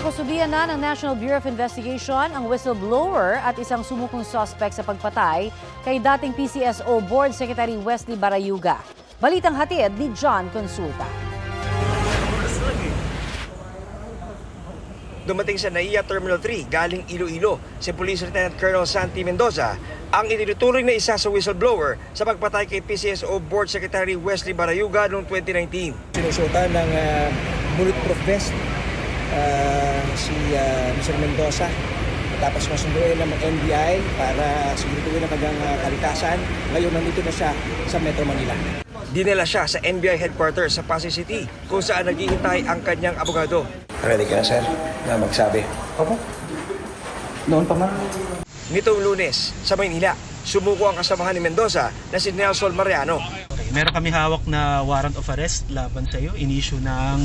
Kakusubian na ng National Bureau of Investigation ang whistleblower at isang sumukong suspect sa pagpatay kay dating PCSO Board Secretary Wesley Barayuga. Balitang hatid ni John Consulta. Dumating sa NAIA Terminal 3 galing Iloilo si Police Lieutenant Colonel Santi Mendoza ang itinuturing na isa sa whistleblower sa pagpatay kay PCSO Board Secretary Wesley Barayuga noong 2019. Sinusutan ng bulletproof vest si Mr. Mendoza, tapos masunduin ng NBI para sigurituin ang kanyang kalikasan. Ngayon nandito na siya sa Metro Manila. Dinala siya sa NBI headquarters sa Pasay City kung saan naghihintay ang kanyang abogado. Ready ka na, sir, na magsabi? Opo. Noon pa man. Nitong Lunes, sa Maynila, sumuko ang kasamahan ni Mendoza na si Nelson Mariano. Meron kami hawak na warrant of arrest laban sa iyo, in-issue ng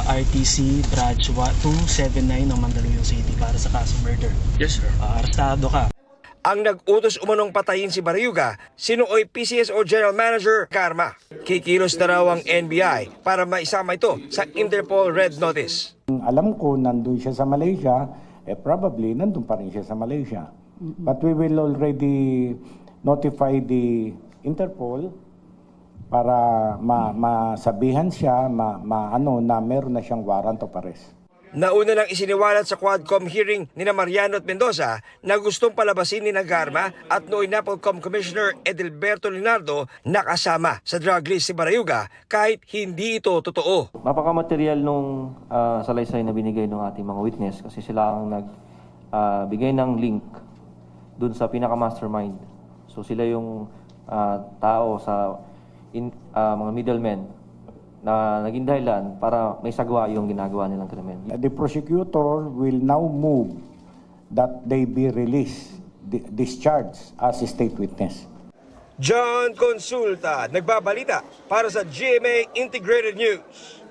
RTC Branch 279 ng Mandaluyong City para sa kasong murder. Yes, sir. Arestado ka. Ang nag-utos umanong patayin si Barayuga, sinuoy PCSO General Manager Karma. Kikilos na raw ang NBI para maisama ito sa Interpol Red Notice. Alam ko nandun siya sa Malaysia, probably nandun pa rin siya sa Malaysia. But we will already notify the Interpol para masabihan siya na meron na siyang warrant of arrest. Nauna lang isiniwalat sa Quadcom hearing ni Mariano at Mendoza na gustong palabasin ni Garma at nooy NAPOLCOM Commissioner Edilberto Linardo nakasama sa drug list si Barayuga kahit hindi ito totoo. Napakamaterial nung salaysay na binigay ng ating mga witness kasi sila ang nagbigay ng link dun sa pinaka-mastermind. So sila yung tao sa mga middlemen na naging dahilan para may sagwa yung ginagawa nilang krimen. The prosecutor will now move that they be released, discharged as a state witness. John Consulta, nagbabalita para sa GMA Integrated News.